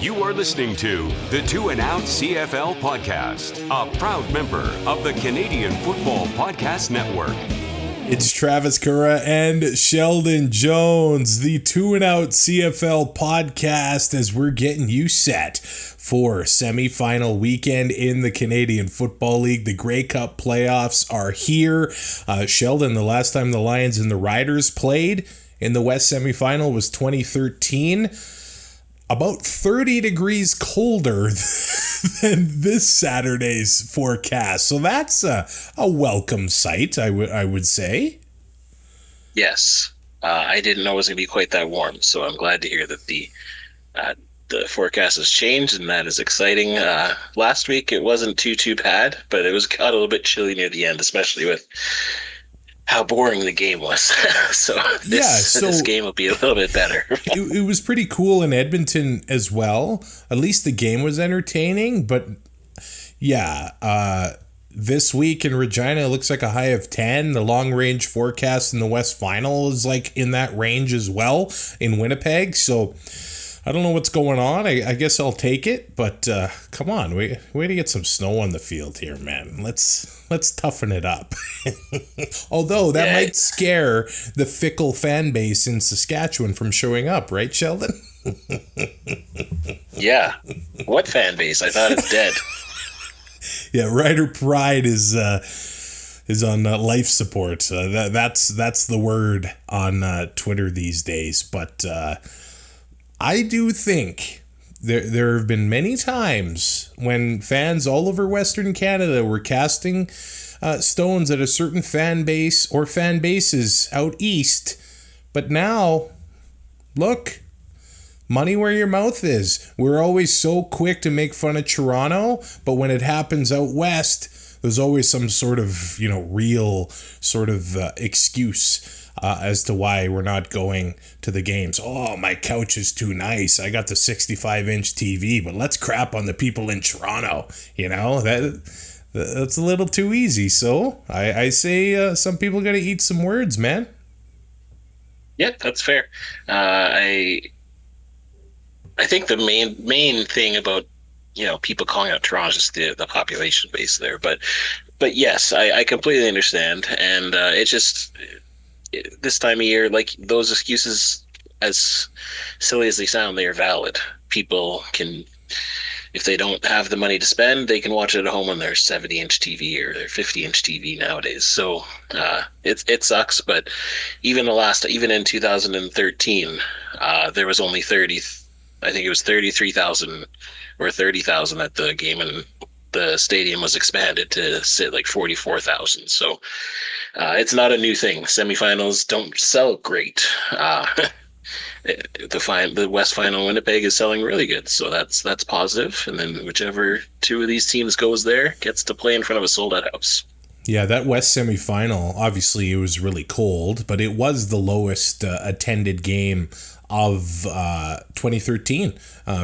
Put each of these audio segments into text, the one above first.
You are listening to the Two and Out CFL podcast, a proud member of the Canadian Football Podcast Network. It's Travis Currah and Sheldon Jones, the Two and Out CFL podcast, as we're getting you set for semifinal weekend in the Canadian Football League. The Grey Cup playoffs are here. Sheldon, the last time the Lions and the Riders played in the West semifinal was 2013. About 30 degrees colder than this Saturday's forecast. So that's a welcome sight, I would say. Yes. I didn't know it was going to be quite that warm, so I'm glad to hear that the forecast has changed, and that is exciting. Last week it wasn't too bad, but got a little bit chilly near the end, especially with how boring the game was. So this game will be a little bit better. it was pretty cool in Edmonton as well. At least the game was entertaining. But this week in Regina, it looks like a high of 10. The long range forecast in the West Final is like in that range as well in Winnipeg. So I don't know what's going on. I guess I'll take it, but come on, we got to get some snow on the field here, man. Let's toughen it up. Although that might scare the fickle fan base in Saskatchewan from showing up, right, Sheldon? Yeah. What fan base? I thought it's dead. Yeah, Rider Pride is on life support. That's the word on Twitter these days, but. I do think there have been many times when fans all over Western Canada were casting stones at a certain fan base or fan bases out east. But now, look, money where your mouth is. We're always so quick to make fun of Toronto, but when it happens out west, there's always some sort of, real sort of excuse as to why we're not going to the games. Oh, my couch is too nice. I got the 65-inch TV, but let's crap on the people in Toronto. That's a little too easy. So I say some people got to eat some words, man. Yeah, that's fair. I think the main thing about people calling out Toronto is just the population base there. But yes, I completely understand, and it's just. This time of year, like, those excuses, as silly as they sound, they are valid. People can, if they don't have the money to spend, they can watch it at home on their 70-inch TV or their 50-inch TV nowadays. So it sucks, but even in 2013, there was only 33,000 or 30,000 at the game, and the stadium was expanded to sit like 44,000. So it's not a new thing. Semifinals don't sell great. The West Final Winnipeg is selling really good, so that's positive. And then whichever two of these teams goes there gets to play in front of a sold-out house. Yeah, that West semifinal, obviously it was really cold, but it was the lowest attended game of 2013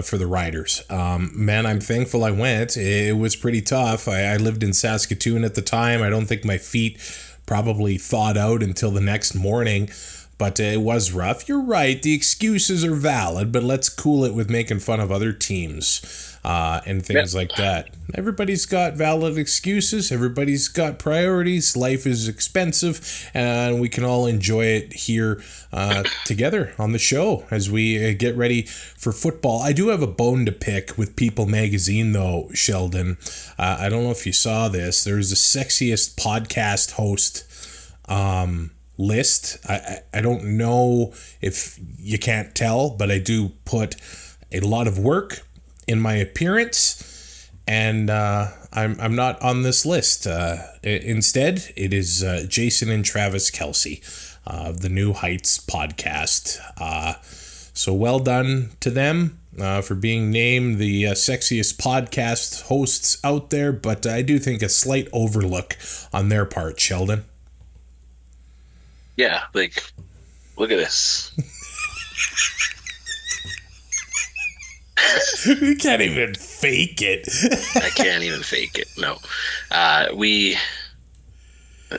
for the Riders. Man, I'm thankful I went. It was pretty tough. I lived in Saskatchewan at the time. I don't think my feet probably thawed out until the next morning, but it was rough. You're right. The excuses are valid, but let's cool it with making fun of other teams and things like that. Everybody's got valid excuses. Everybody's got priorities. Life is expensive, and we can all enjoy it here together on the show as we get ready for football. I do have a bone to pick with People Magazine, though, Sheldon. I don't know if you saw this. There's a sexiest podcast host list. I don't know if you can't tell, but I do put a lot of work in my appearance, and I'm not on this list. Instead, it is Jason and Travis Kelsey of the New Heights podcast. So well done to them for being named the sexiest podcast hosts out there, but I do think a slight overlook on their part, Sheldon. Yeah, like, look at this. You can't even fake it. I can't even fake it. No.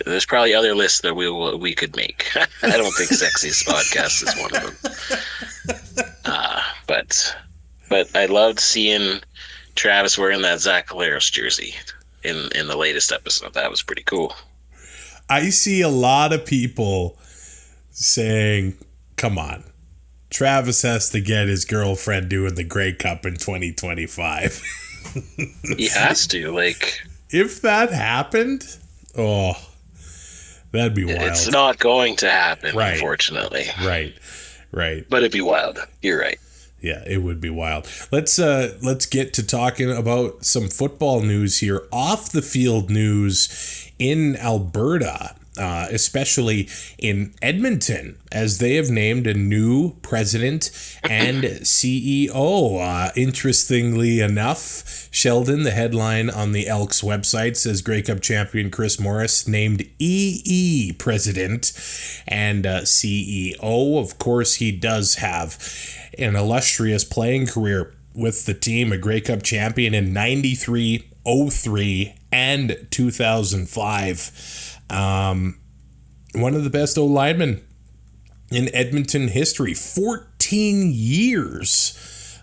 There's probably other lists that we could make. I don't think Sexiest Podcast is one of them. But But I loved seeing Travis wearing that Zach Collaros jersey in the latest episode. That was pretty cool. I see a lot of people saying, come on, Travis has to get his girlfriend doing the Grey Cup in 2025. He has to, like... If that happened, that'd be wild. It's not going to happen, right. Unfortunately. Right. But it'd be wild. You're right. Yeah, it would be wild. Let's get to talking about some football news here. Off the field news in Alberta, especially in Edmonton, as they have named a new president and CEO. Interestingly enough, Sheldon, the headline on the Elks website says Grey Cup champion Chris Morris named EE president and CEO. Of course, he does have an illustrious playing career with the team, a Grey Cup champion in 93, 03, and 2005. One of the best O-linemen in Edmonton history. 14 years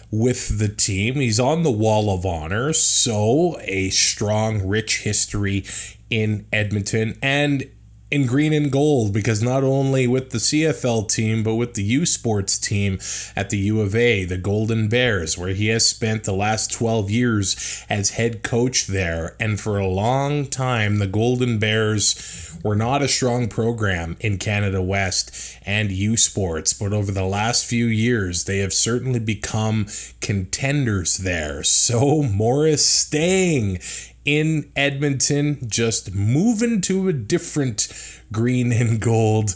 with the team. He's on the Wall of Honor, so a strong, rich history in Edmonton and in green and gold, because not only with the CFL team, but with the U Sports team at the U of A, the Golden Bears, where he has spent the last 12 years as head coach there. And for a long time, the Golden Bears were not a strong program in Canada West and U Sports, but over the last few years, they have certainly become contenders there. So Morris staying in Edmonton, just moving to a different green and gold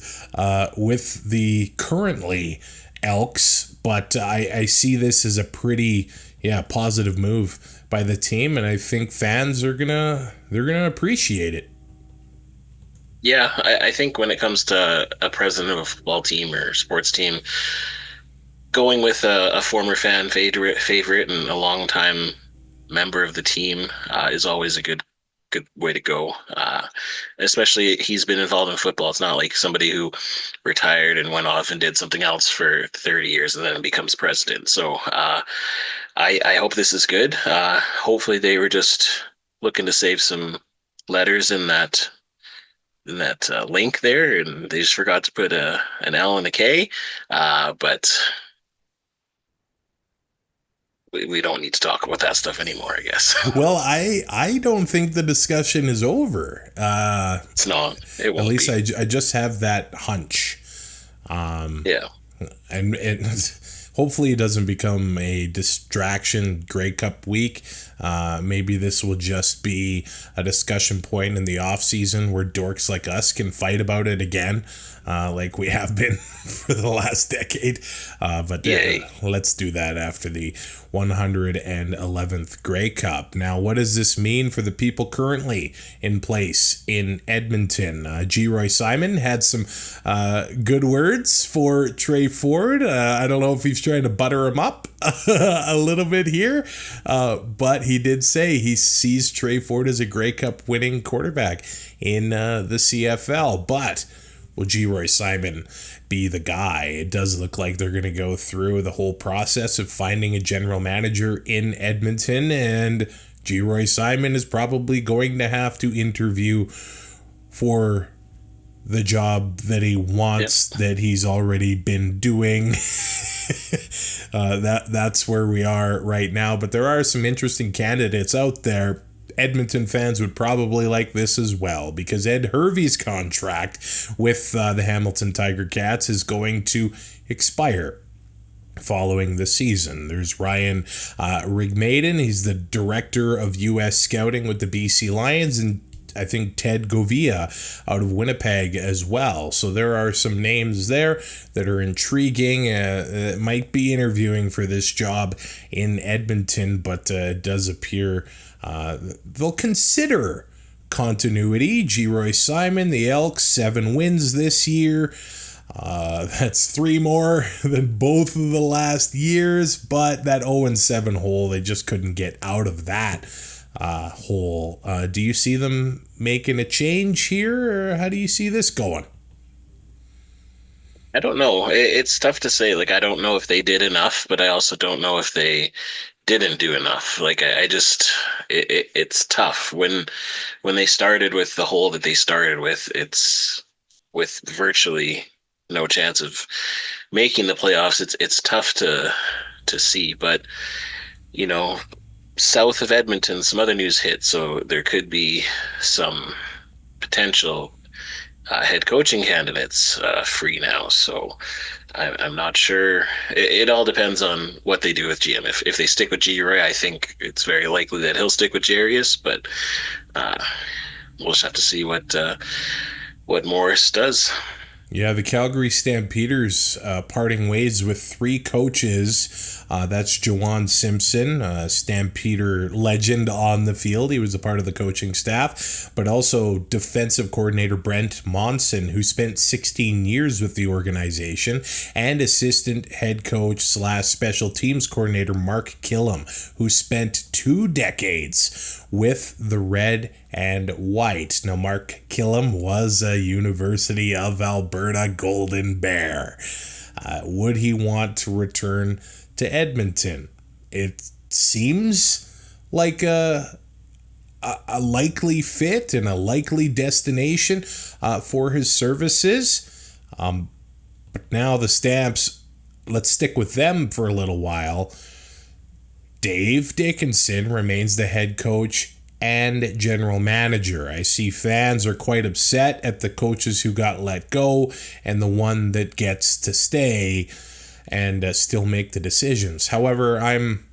with the currently Elks. But I see this as a pretty positive move by the team, and I think fans are gonna appreciate it. Yeah, I think when it comes to a president of a football team or sports team, going with a former fan favorite and a long time member of the team is always a good way to go. Especially he's been involved in football. It's not like somebody who retired and went off and did something else for 30 years and then becomes president. So I hope this is good. Hopefully they were just looking to save some letters in that link there, and they just forgot to put an L and a K. But we don't need to talk about that stuff anymore, I guess. Well, I don't think the discussion is over. It's not. It won't. At least I just have that hunch. Yeah. And hopefully it doesn't become a distraction Grey Cup week. Maybe this will just be a discussion point in the off season where dorks like us can fight about it again, like we have been for the last decade. But let's do that after the 111th Grey Cup. Now, what does this mean for the people currently in place in Edmonton? G. Roy Simon had some good words for Trey Ford. I don't know if he's trying to butter him up a little bit here, but he did say he sees Trey Ford as a Grey Cup winning quarterback in the CFL. But will G. Roy Simon be the guy? It does look like they're going to go through the whole process of finding a general manager in Edmonton, and G. Roy Simon is probably going to have to interview for the job that he wants, that he's already been doing. That's where we are right now. But there are some interesting candidates out there. Edmonton fans would probably like this as well, because Ed Hervey's contract with the Hamilton Tiger Cats is going to expire following the season. There's Ryan Rigmaiden. He's the director of U.S. scouting with the BC Lions, and I think Ted Govia out of Winnipeg as well. So there are some names there that are intriguing. Might be interviewing for this job in Edmonton, but it does appear they'll consider continuity. G. Roy Simon, the Elks, 7 wins this year. That's 3 more than both of the last years, but that 0-7 hole, they just couldn't get out of that hole. Do you see them making a change here, or how do you see this going? I don't know. It's tough to say. Like, I don't know if they did enough, but I also don't know if they didn't do enough. Like, I just, it's tough when they started with the hole that they started with. It's with virtually no chance of making the playoffs. It's tough to see, but you know, south of Edmonton, some other news hit, so there could be some potential head coaching candidates free now. So I'm not sure. It all depends on what they do with GM. If they stick with G. Roy, I think it's very likely that he'll stick with Jarius, but uh, we'll just have to see what Morris does. Yeah, the Calgary Stampeders parting ways with three coaches. That's Jawan Simpson, Stampeder legend on the field. He was a part of the coaching staff, but also defensive coordinator Brent Monson, who spent 16 years with the organization, and assistant head coach / special teams coordinator Mark Killam, who spent 2 decades with the Red and White. Now, Mark Killam was a University of Alberta Golden Bear. Would he want to return to Edmonton? It seems like a likely fit and a likely destination for his services. But now the Stamps, let's stick with them for a little while. Dave Dickinson remains the head coach and general manager. I see fans are quite upset at the coaches who got let go and the one that gets to stay and still make the decisions. However, I'm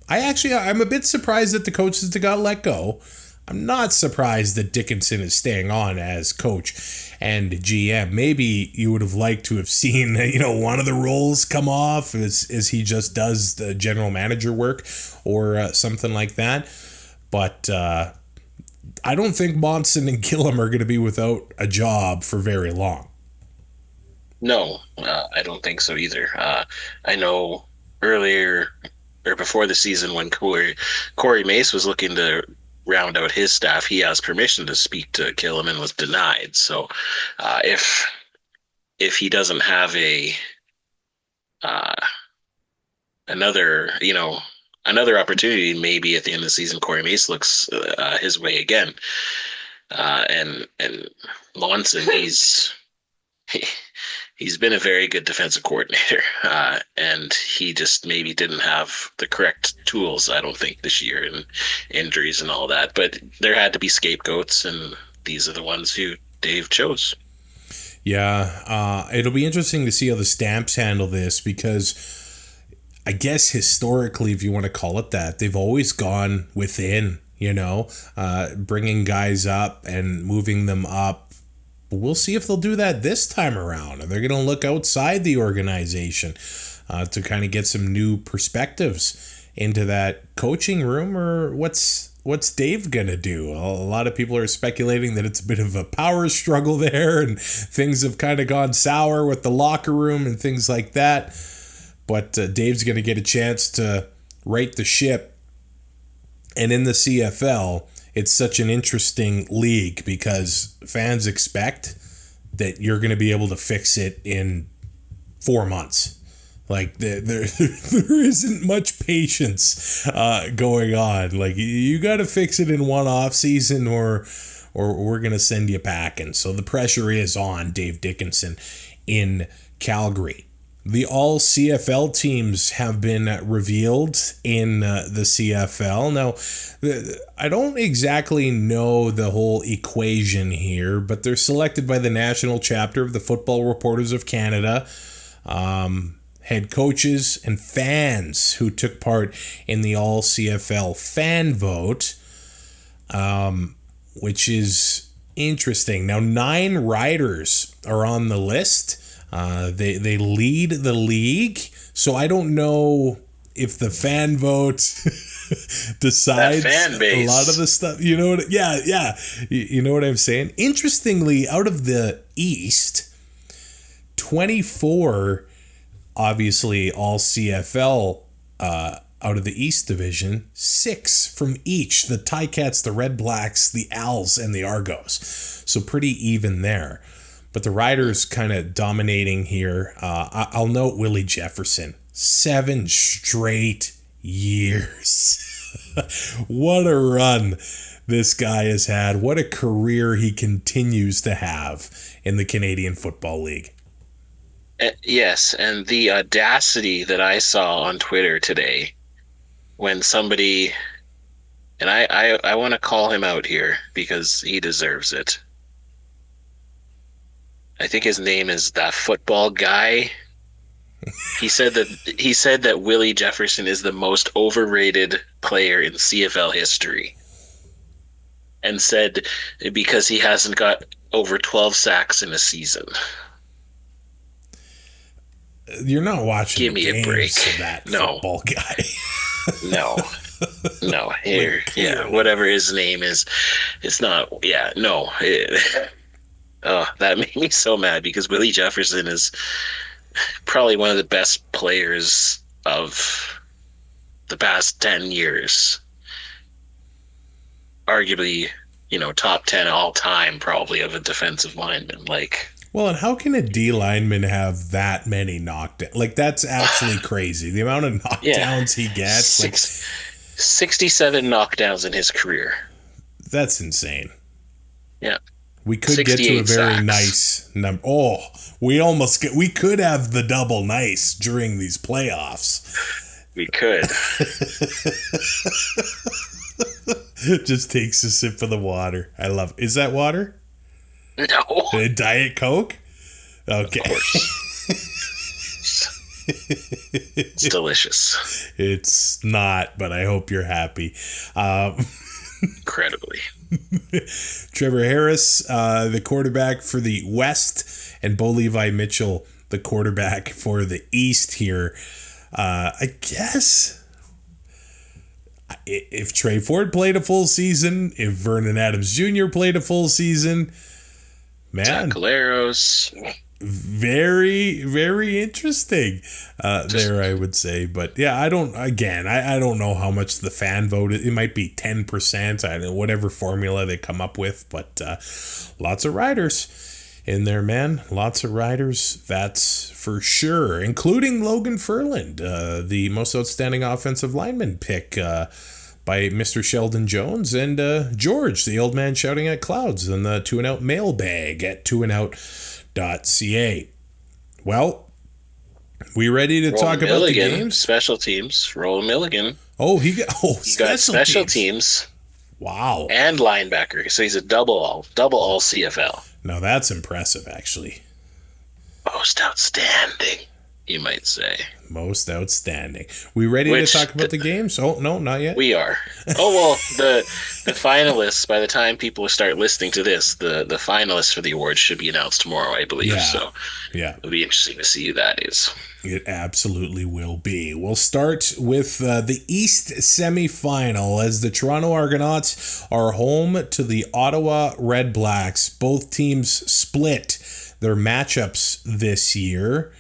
a bit surprised that the coaches that got let go. I'm not surprised that Dickinson is staying on as coach and GM. Maybe you would have liked to have seen, one of the roles come off as he just does the general manager work or something like that. But I don't think Monson and Gillum are going to be without a job for very long. No, I don't think so either. I know earlier or before the season when Corey Mace was looking to round out his staff, he asked permission to speak to Killam and was denied. So if he doesn't have another opportunity, maybe at the end of the season, Corey Mace looks his way again. And Monson, he's been a very good defensive coordinator, and he just maybe didn't have the correct tools, I don't think, this year, and injuries and all that. But there had to be scapegoats, and these are the ones who Dave chose. Yeah, it'll be interesting to see how the Stamps handle this, because I guess historically, if you want to call it that, they've always gone within, bringing guys up and moving them up. We'll see if they'll do that this time around. Are they going to look outside the organization to kind of get some new perspectives into that coaching room, or what's Dave going to do? A lot of people are speculating that it's a bit of a power struggle there, and things have kind of gone sour with the locker room and things like that. But Dave's going to get a chance to right the ship. And in the CFL, it's such an interesting league because fans expect that you're going to be able to fix it in 4 months. Like there isn't much patience going on. Like you got to fix it in one off season, or we're going to send you packing. So the pressure is on Dave Dickinson in Calgary. The All-CFL teams have been revealed in the CFL. Now, I don't exactly know the whole equation here, but they're selected by the national chapter of the Football Reporters of Canada, head coaches and fans who took part in the All-CFL fan vote, which is interesting. Now, 9 riders are on the list. They lead the league, so I don't know if the fan vote decides a lot of the stuff. You know what? Yeah. You know what I'm saying? Interestingly, out of the East, 24, obviously all CFL out of the East Division, 6 from each: the Ticats, the RedBlacks, the Elks, and the Argos. So pretty even there. But the Riders kind of dominating here. I'll note Willie Jefferson. 7 straight years. What a run this guy has had. What a career he continues to have in the Canadian Football League. Yes, and the audacity that I saw on Twitter today when somebody, and I want to call him out here because he deserves it. I think his name is That Football Guy. He said that Willie Jefferson is the most overrated player in CFL history. And said because he hasn't got over 12 sacks in a season. You're not watching Give me a break. That football guy. No. Here, yeah, whatever his name is, it's not. Yeah, no. That made me so mad because Willie Jefferson is probably one of the best players of the past 10 years. Arguably, top 10 all time, probably, of a defensive lineman. Well, and how can a D lineman have that many knockdowns? That's actually crazy. The amount of knockdowns he gets. 67 knockdowns in his career. That's insane. Yeah. We could get to a very sacks. Nice number. Oh, we could have the double nice during these playoffs. We could. Just takes a sip of the water. I love it. Is that water? No. Diet Coke? Okay. Of course. It's delicious. It's not, but I hope you're happy. Incredibly. Trevor Harris, the quarterback for the West, and Bo Levi Mitchell, the quarterback for the East here. I guess if Trey Ford played a full season, if Vernon Adams Jr. played a full season, man, Caleros. Very, very interesting there, I would say. But yeah, I don't know how much the fan voted. It might be 10%, I don't know, whatever formula they come up with. But lots of riders in there, man. Lots of riders, that's for sure. Including Logan Ferland, the most outstanding offensive lineman pick by Mr. Sheldon Jones, and George, the old man shouting at clouds, in the 2-and-out mailbag at 2andout.ca. Well, we ready to talk about the games? Special teams. Roland Milligan. Oh, he got special teams. Wow. And linebacker. So he's a double all CFL. Now that's impressive, actually. Most outstanding, you might say. Most outstanding. We ready to talk about the games? Oh, no, not yet. We are. Oh, well, the finalists, by the time people start listening to this, the finalists for the awards should be announced tomorrow, I believe. Yeah. So it'll be interesting to see who that is. It absolutely will be. We'll start with the East semifinal as the Toronto Argonauts are home to the Ottawa RedBlacks. Both teams split their matchups this year.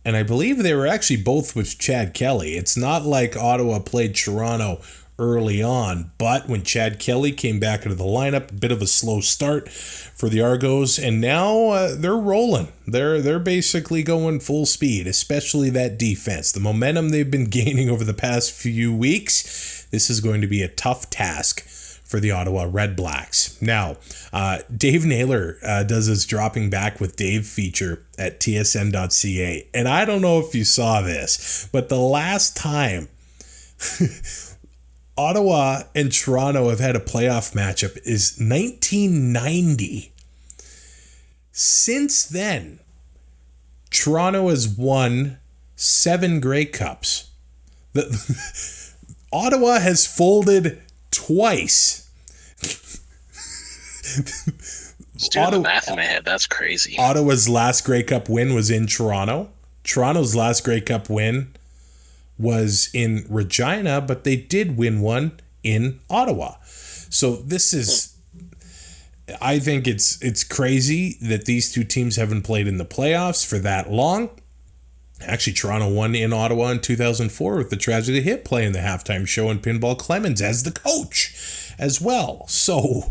And I believe they were actually both with Chad Kelly. It's not like Ottawa played Toronto early on, but when Chad Kelly came back into the lineup, a bit of a slow start for the Argos, and now they're rolling. They're basically going full speed, especially that defense. The momentum they've been gaining over the past few weeks, this is going to be a tough task for the Ottawa RedBlacks. Now, Dave Naylor does his Dropping Back with Dave feature at tsn.ca. And I don't know if you saw this, but the last time Ottawa and Toronto have had a playoff matchup is 1990. Since then, Toronto has won 7 Grey Cups. Ottawa has folded twice. Just doing the math in my head. That's crazy. Ottawa's last Grey Cup win was in Toronto. Toronto's last Grey Cup win was in Regina, but they did win one in Ottawa. So this is, I think it's crazy that these two teams haven't played in the playoffs for that long. Actually, Toronto won in Ottawa in 2004 with the Tragedy Hit playing the halftime show and Pinball Clemens as the coach as well. So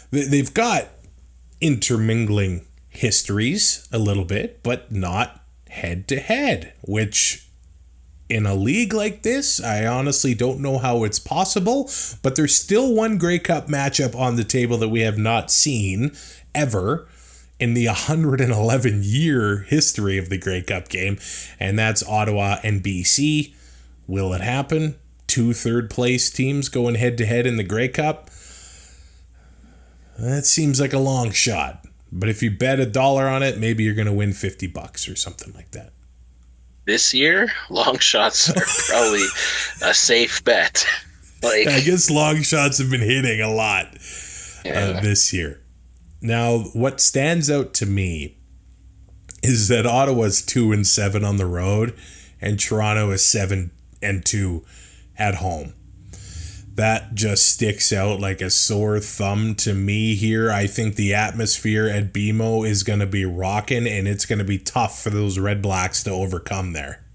they've got intermingling histories a little bit, but not head to head, which in a league like this, I honestly don't know how it's possible, but there's still one Grey Cup matchup on the table that we have not seen ever in the 111-year history of the Grey Cup game, and that's Ottawa and BC. Will it happen? 2 third-place teams going head-to-head in the Grey Cup? That seems like a long shot, but if you bet $1 on it, maybe you're going to win $50 or something like that. This year, long shots are probably a safe bet. Like, I guess long shots have been hitting a lot this year. Now, what stands out to me is that Ottawa's 2-7 on the road, and Toronto is 7-2 at home. That just sticks out like a sore thumb to me here. I think the atmosphere at BMO is going to be rocking, and it's going to be tough for those RedBlacks to overcome there.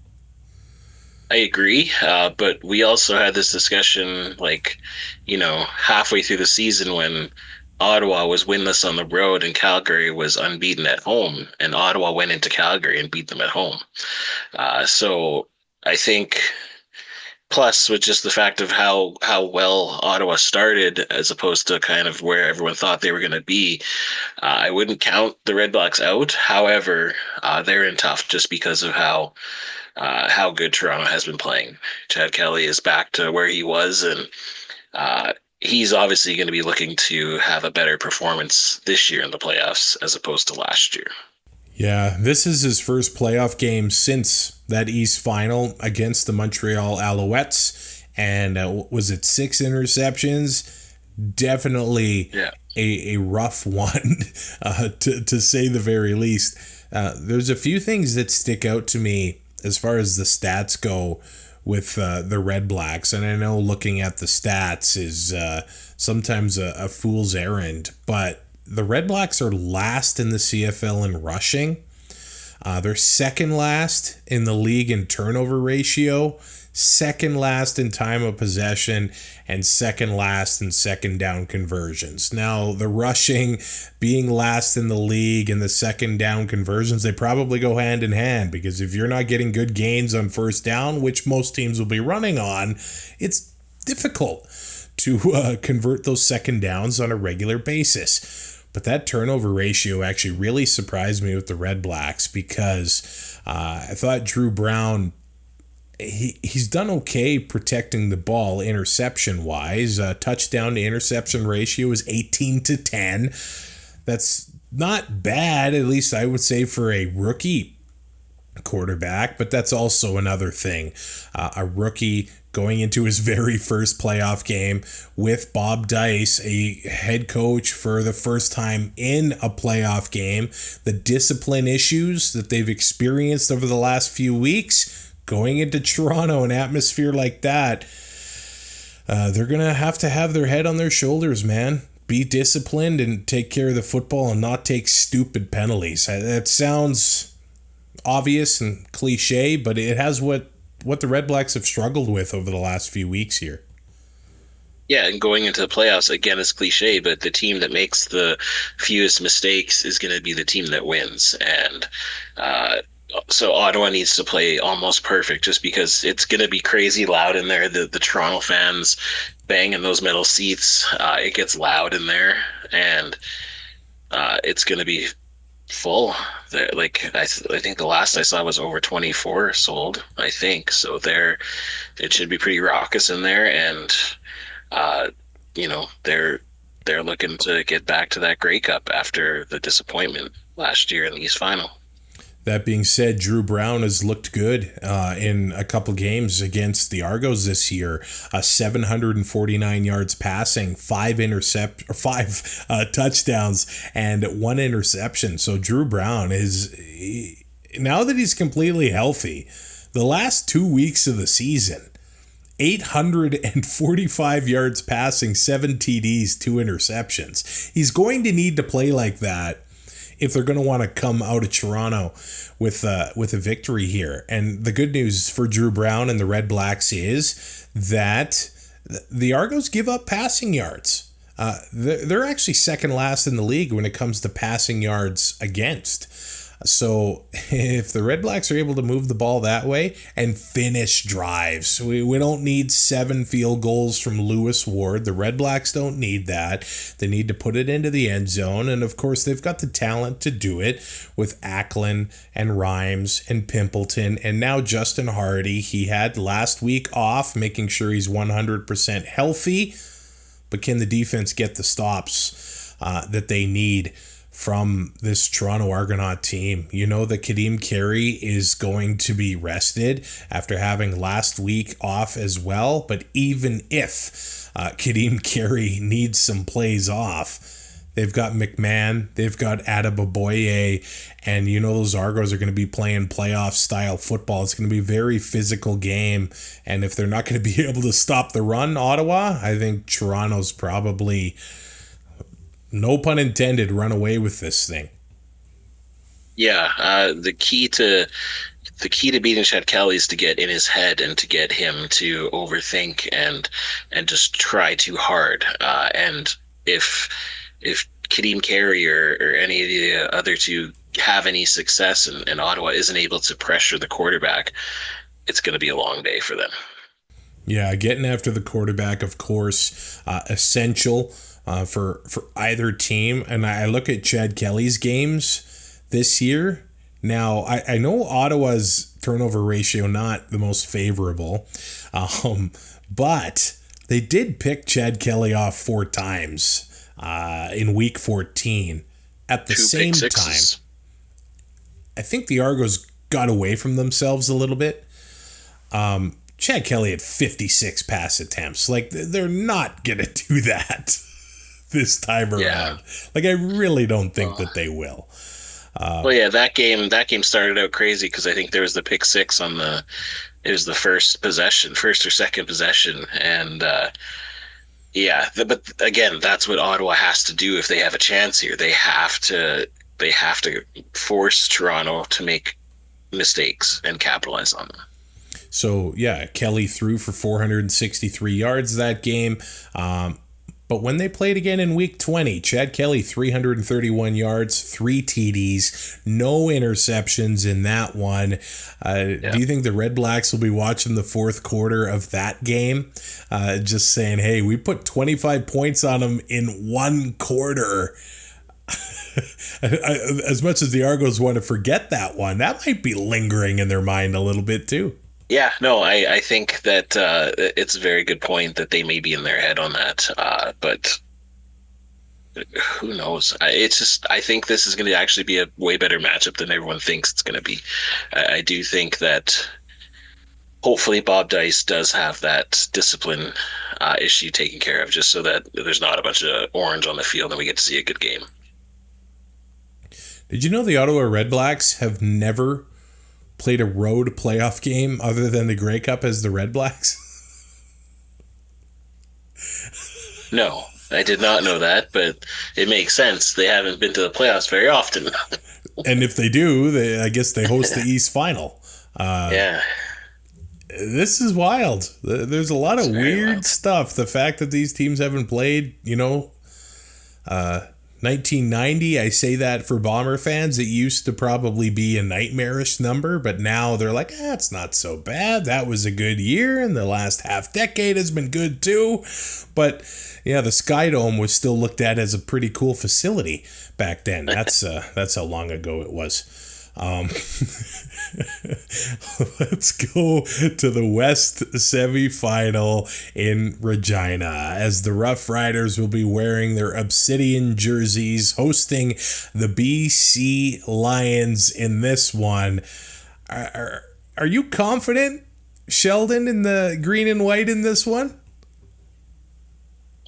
I agree, but we also had this discussion, halfway through the season when Ottawa was winless on the road and Calgary was unbeaten at home, and Ottawa went into Calgary and beat them at home. So I think, plus with just the fact of how well Ottawa started as opposed to kind of where everyone thought they were going to be, I wouldn't count the RedBlacks out. However, they're in tough just because of how good Toronto has been playing. Chad Kelly is back to where he was, and he's obviously going to be looking to have a better performance this year in the playoffs as opposed to last year. Yeah, this is his first playoff game since that East final against the Montreal Alouettes. And was it 6 interceptions? Definitely a rough one, to say the very least. There's a few things that stick out to me as far as the stats go with the RedBlacks. And I know looking at the stats is sometimes a fool's errand, but the RedBlacks are last in the CFL in rushing. They're second last in the league in turnover ratio, second last in time of possession, and second last in second down conversions. Now, the rushing being last in the league and the second down conversions, they probably go hand in hand, because if you're not getting good gains on first down, which most teams will be running on, it's difficult to convert those second downs on a regular basis. But that turnover ratio actually really surprised me with the RedBlacks, because I thought Drew Brown, he's done okay protecting the ball interception-wise. Touchdown to interception ratio is 18-10. That's not bad, at least I would say, for a rookie quarterback, but that's also another thing. A rookie going into his very first playoff game with Bob Dice, a head coach for the first time in a playoff game. The discipline issues that they've experienced over the last few weeks, going into Toronto, an atmosphere like that, they're going to have their head on their shoulders, man. Be disciplined and take care of the football and not take stupid penalties. That sounds obvious and cliche, but it has what the RedBlacks have struggled with over the last few weeks here. Yeah, and going into the playoffs, again, it's cliche, but the team that makes the fewest mistakes is going to be the team that wins. And so Ottawa needs to play almost perfect, just because it's going to be crazy loud in there. The Toronto fans banging those metal seats, it gets loud in there, and it's going to be full. Like I think the last I saw was over 24 sold, I think. So it should be pretty raucous in there, and they're looking to get back to that Grey Cup after the disappointment last year in the East Final. That being said, Drew Brown has looked good in a couple games against the Argos this year. 749 yards passing, 5 touchdowns, and 1 interception. So Drew Brown is, now that he's completely healthy, the last 2 weeks of the season, 845 yards passing, 7 TDs, 2 interceptions. He's going to need to play like that if they're going to want to come out of Toronto with a victory here. And the good news for Drew Brown and the RedBlacks is that the Argos give up passing yards. they're actually second last in the league when it comes to passing yards against. So if the RedBlacks are able to move the ball that way and finish drives, we don't need 7 field goals from Lewis Ward. The RedBlacks don't need that. They need to put it into the end zone. And of course, they've got the talent to do it with Ackland and Rhymes and Pimpleton and now Justin Hardy. He had last week off, making sure he's 100% healthy. But can the defense get the stops that they need from this Toronto Argonaut team? You know that Kadeem Carey is going to be rested after having last week off as well. But even if Kadeem Carey needs some plays off, they've got McMahon, they've got Adeboboye, and you know those Argos are going to be playing playoff style football. It's going to be a very physical game. And if they're not going to be able to stop the run, Ottawa, I think Toronto's probably, no pun intended, run away with this thing. Yeah, the key to beating Chad Kelly is to get in his head and to get him to overthink and just try too hard. And if Kadeem Carey or any of the other two have any success and Ottawa isn't able to pressure the quarterback, it's going to be a long day for them. Yeah, getting after the quarterback, of course, essential for either team. And I look at Chad Kelly's games this year. Now, I know Ottawa's turnover ratio not the most favorable, but they did pick Chad Kelly off 4 times in week 14 at the same time. I think the Argos got away from themselves a little bit. Chad Kelly had 56 pass attempts. Like, they're not going to do that this time around. Yeah. Like, I really don't think that they will. Well, yeah, that game started out crazy because I think there was the pick 6 on it was the first or second possession. And, but again, that's what Ottawa has to do if they have a chance here. They have to force Toronto to make mistakes and capitalize on them. So, yeah, Kelly threw for 463 yards that game. But when they played again in week 20, Chad Kelly, 331 yards, 3 TDs, no interceptions in that one. Do you think the RedBlacks will be watching the fourth quarter of that game? Just saying, hey, we put 25 points on them in one quarter. As much as the Argos want to forget that one, that might be lingering in their mind a little bit too. Yeah, no, I think that it's a very good point that they may be in their head on that, but who knows? I think this is going to actually be a way better matchup than everyone thinks it's going to be. I do think that hopefully Bob Dice does have that discipline issue taken care of, just so that there's not a bunch of orange on the field and we get to see a good game. Did you know the Ottawa RedBlacks have never played a road playoff game other than the Grey Cup as the RedBlacks? No, I did not know that, but it makes sense. They haven't been to the playoffs very often. And if they do, I guess they host the East Final. Yeah. This is wild. There's a lot of weird stuff. The fact that these teams haven't played, 1990, I say that for Bomber fans, it used to probably be a nightmarish number, but now they're like, it's not so bad. That was a good year, and the last half decade has been good too. But yeah, the Sky Dome was still looked at as a pretty cool facility back then. That's how long ago it was. Let's go to the West semifinal in Regina, as the Roughriders will be wearing their obsidian jerseys, hosting the BC Lions in this one. Are you confident, Sheldon, in the green and white in this one?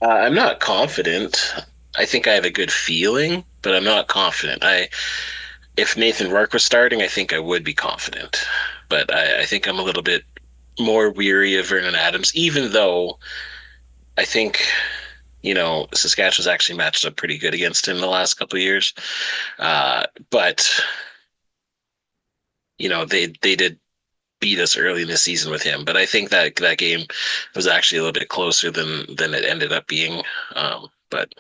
I'm not confident. I think I have a good feeling, but I'm not confident. If Nathan Rourke was starting, I think I would be confident. But I think I'm a little bit more weary of Vernon Adams, even though I think, Saskatchewan's actually matched up pretty good against him the last couple of years. But they did beat us early in the season with him. But I think that game was actually a little bit closer than it ended up being. But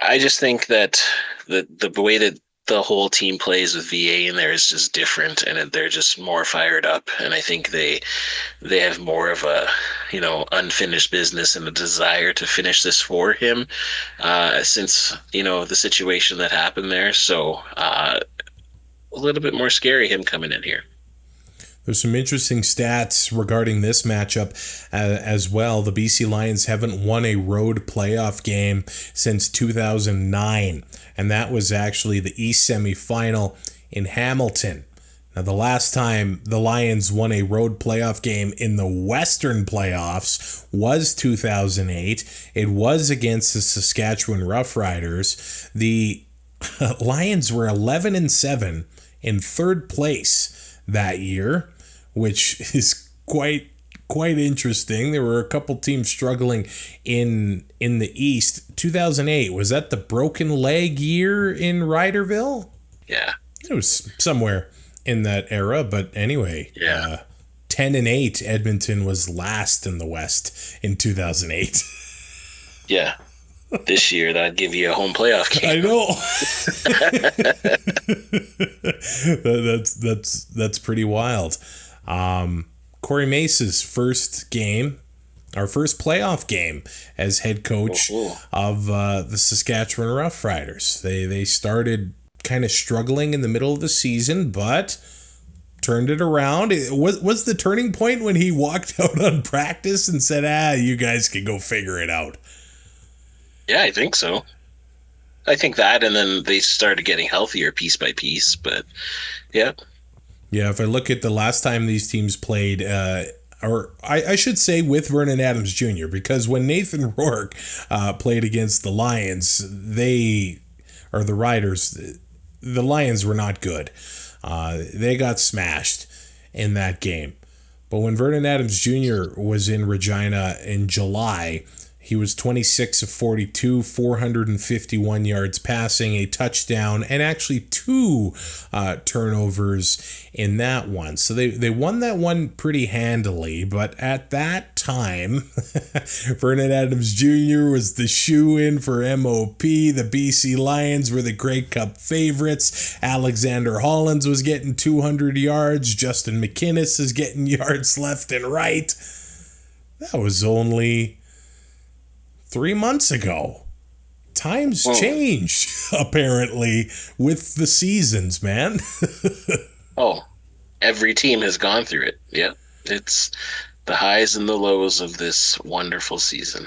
I just think that the way that the whole team plays with VA in there is just different, and they're just more fired up. And I think they have more of a, unfinished business and a desire to finish this for him, since, the situation that happened there. So a little bit more scary, him coming in here. There's some interesting stats regarding this matchup as well. The BC Lions haven't won a road playoff game since 2009, and that was actually the East semifinal in Hamilton. Now, the last time the Lions won a road playoff game in the Western playoffs was 2008. It was against the Saskatchewan Roughriders. The Lions were 11-7 in third place that year, which is quite interesting. There were a couple teams struggling in the East. 2008, was that the broken leg year in Riderville? Yeah. It was somewhere in that era, but anyway. Yeah. 10-8, Edmonton was last in the West in 2008. Yeah. This year, that'd give you a home playoff game. I know. That's pretty wild. Corey Mace's first game, our first playoff game as head coach of the Saskatchewan Roughriders. They started kind of struggling in the middle of the season, but turned it around. Was the turning point when he walked out on practice and said, you guys can go figure it out? Yeah, I think so. I think that, and then they started getting healthier piece by piece, but yeah. Yeah, if I look at the last time these teams played, or I should say with Vernon Adams Jr., because when Nathan Rourke played against the Lions, the Riders, the Lions were not good. They got smashed in that game. But when Vernon Adams Jr. was in Regina in July, he was 26 of 42, 451 yards passing, a touchdown, and actually 2 turnovers in that one. So they won that one pretty handily, but at that time, Vernon Adams Jr. was the shoe-in for MOP. The BC Lions were the Grey Cup favorites. Alexander Hollins was getting 200 yards. Justin McInnes is getting yards left and right. That was only 3 months ago. Times changed, apparently, with the seasons, man. Every team has gone through it. Yeah. It's the highs and the lows of this wonderful season.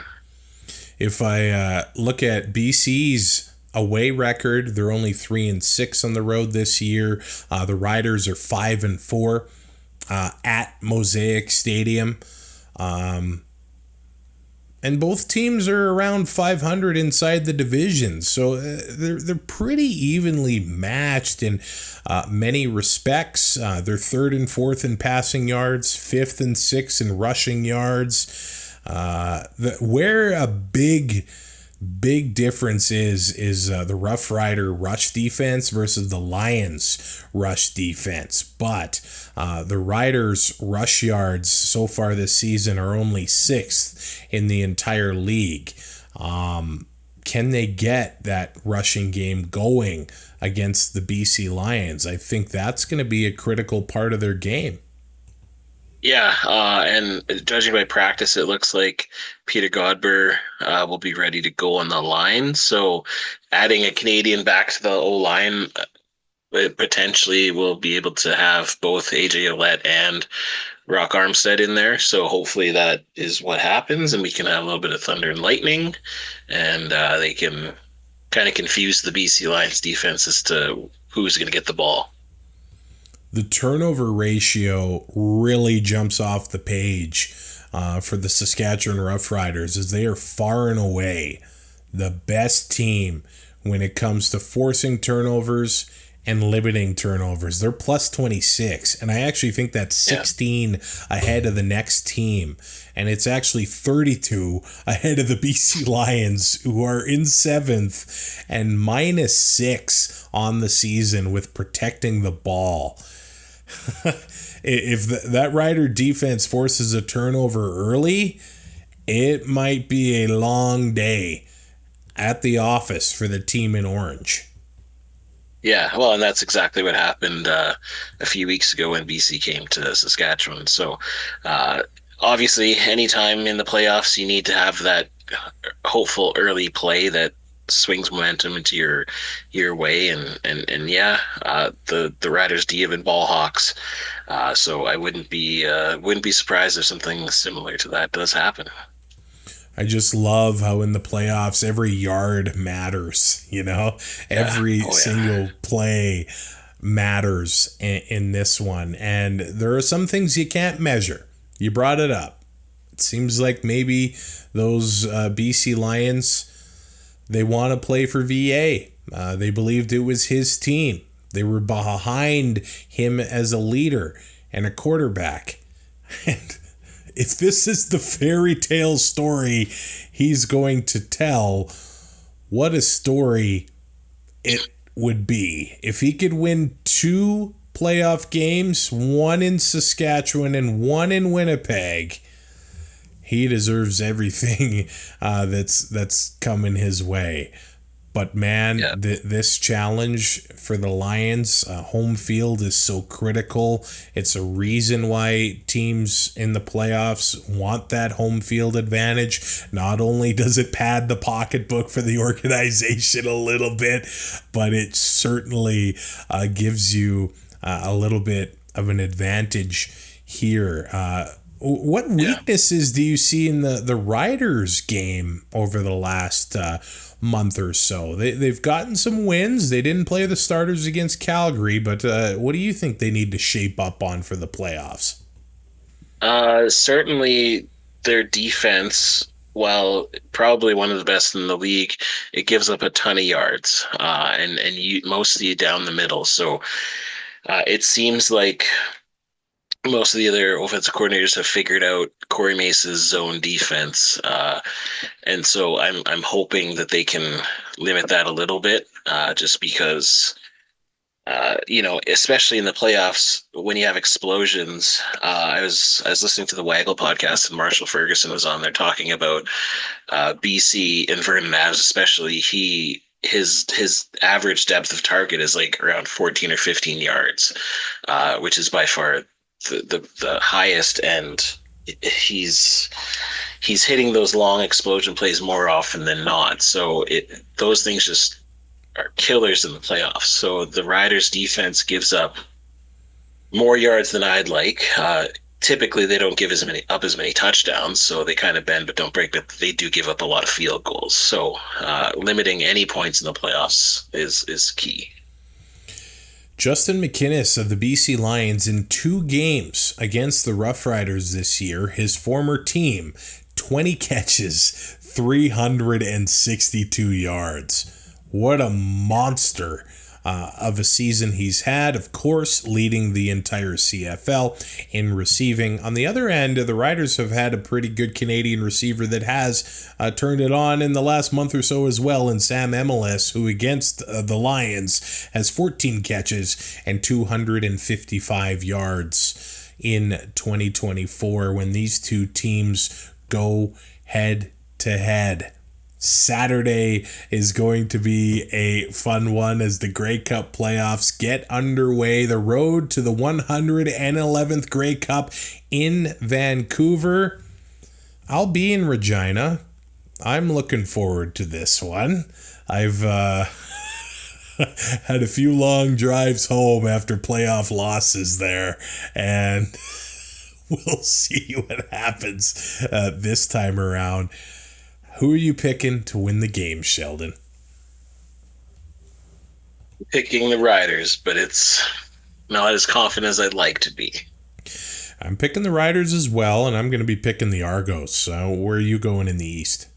If I look at BC's away record, they're only 3-6 on the road this year. The Riders are 5-4 at Mosaic Stadium. And both teams are around 500 inside the division. So they're pretty evenly matched in many respects. They're 3rd and 4th in passing yards, 5th and 6th in rushing yards. Where a big difference is the Rough Rider rush defense versus the Lions rush defense. But the Riders rush yards so far this season are only 6th in the entire league. Can they get that rushing game going against the BC Lions? I think that's going to be a critical part of their game. Yeah, and judging by practice, it looks like Peter Godber will be ready to go on the line. So adding a Canadian back to the O-line potentially will be able to have both AJ Ouellette and Rock Armstead in there. So hopefully that is what happens, and we can have a little bit of thunder and lightning, and they can kind of confuse the BC Lions defense as to who's going to get the ball. The turnover ratio really jumps off the page for the Saskatchewan Roughriders, as they are far and away the best team when it comes to forcing turnovers and limiting turnovers. They're plus 26, and I actually think that's 16 ahead of the next team, and it's actually 32 ahead of the BC Lions, who are in 7th and minus 6 on the season with protecting the ball. If that Rider defense forces a turnover early, it might be a long day at the office for the team in orange. Yeah, well, and that's exactly what happened a few weeks ago when BC came to Saskatchewan. So, obviously, anytime in the playoffs, you need to have that hopeful early play that swings momentum into your way. And yeah, the Riders D have been ball hawks. So I wouldn't be surprised if something similar to that does happen. I just love how in the playoffs every yard matters, every single play matters in this one. And there are some things you can't measure. You brought it up. It seems like maybe those BC Lions, they want to play for VA. They believed it was his team. They were behind him as a leader and a quarterback. And if this is the fairy tale story he's going to tell, what a story it would be. If he could win 2 playoff games, one in Saskatchewan and one in Winnipeg, he deserves everything that's coming his way. But man, this challenge for the Lions, home field is so critical. It's a reason why teams in the playoffs want that home field advantage. Not only does it pad the pocketbook for the organization a little bit, but it certainly gives you a little bit of an advantage here. What weaknesses do you see in the Riders game over the last month or so? They've gotten some wins. They didn't play the starters against Calgary, but what do you think they need to shape up on for the playoffs? Certainly their defense, while probably one of the best in the league, it gives up a ton of yards, and mostly down the middle. So it seems like most of the other offensive coordinators have figured out Corey Mace's zone defense, and so I'm hoping that they can limit that a little bit, just because, especially in the playoffs when you have explosions. I was listening to the Waggle podcast, and Marshall Ferguson was on there talking about BC and Vernon Adams, especially. His average depth of target is like around 14 or 15 yards, which is by far the highest, and he's hitting those long explosion plays more often than not. So those things just are killers in the playoffs. So the Riders defense gives up more yards than I'd like. Typically they don't give as many touchdowns, so they kind of bend but don't break, but they do give up a lot of field goals. So limiting any points in the playoffs is key. Justin McInnes of the BC Lions in 2 games against the Roughriders this year, his former team, 20 catches, 362 yards. What a monster of a season he's had, of course, leading the entire CFL in receiving. On the other end, the Riders have had a pretty good Canadian receiver that has turned it on in the last month or so as well, in Sam MLS, who against the Lions has 14 catches and 255 yards in 2024 when these two teams go head to head. Saturday is going to be a fun one as the Grey Cup playoffs get underway. The road to the 111th Grey Cup in Vancouver. I'll be in Regina. I'm looking forward to this one. I've had a few long drives home after playoff losses there, and we'll see what happens this time around. Who are you picking to win the game, Sheldon? Picking the Riders, but it's not as confident as I'd like to be. I'm picking the Riders as well, and I'm going to be picking the Argos. So where are you going in the East?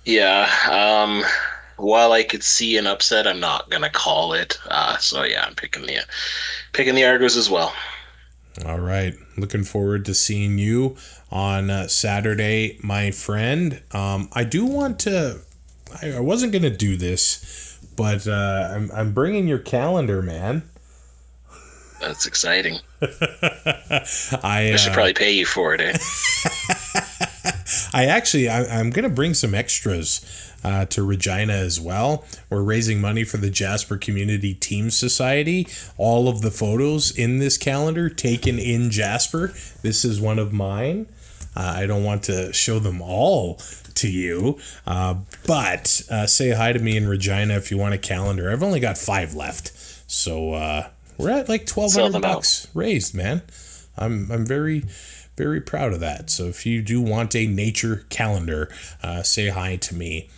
Yeah, while I could see an upset, I'm not going to call it. So yeah, I'm picking the Argos as well. All right. Looking forward to seeing you on Saturday, my friend. I do want to... I wasn't going to do this, but I'm bringing your calendar, man. That's exciting. I should probably pay you for it, eh? I'm going to bring some extras to Regina as well. We're raising money for the Jasper Community Teams Society. All of the photos in this calendar taken in Jasper. This is one of mine. I don't want to show them all to you, but say hi to me in Regina if you want a calendar. I've only got 5 left, so we're at like $1,200 raised, man. I'm very, very proud of that. So if you do want a nature calendar, say hi to me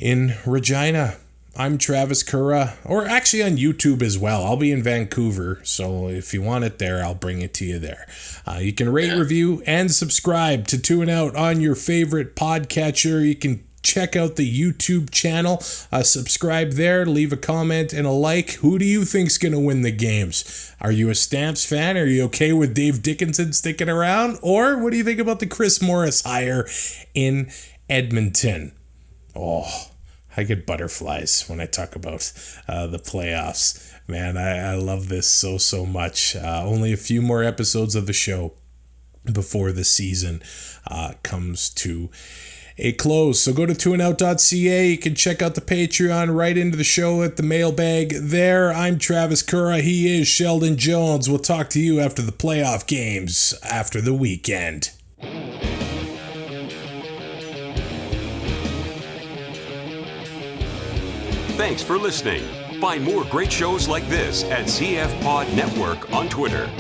in Regina. I'm Travis Currah, or actually on YouTube as well. I'll be in Vancouver, so if you want it there, I'll bring it to you there. You can rate, review, and subscribe to Two and Out on your favorite podcatcher. You can check out the YouTube channel. Subscribe there, leave a comment and a like. Who do you think's going to win the games? Are you a Stamps fan? Are you okay with Dave Dickinson sticking around? Or what do you think about the Chris Morris hire in Edmonton? Oh, I get butterflies when I talk about the playoffs. Man, I love this so much. Only a few more episodes of the show before the season comes to a close. So go to twoandout.ca. You can check out the Patreon right into the show at the mailbag there. I'm Travis Currah. He is Sheldon Jones. We'll talk to you after the playoff games, after the weekend. Thanks for listening. Find more great shows like this at CF Pod Network on Twitter.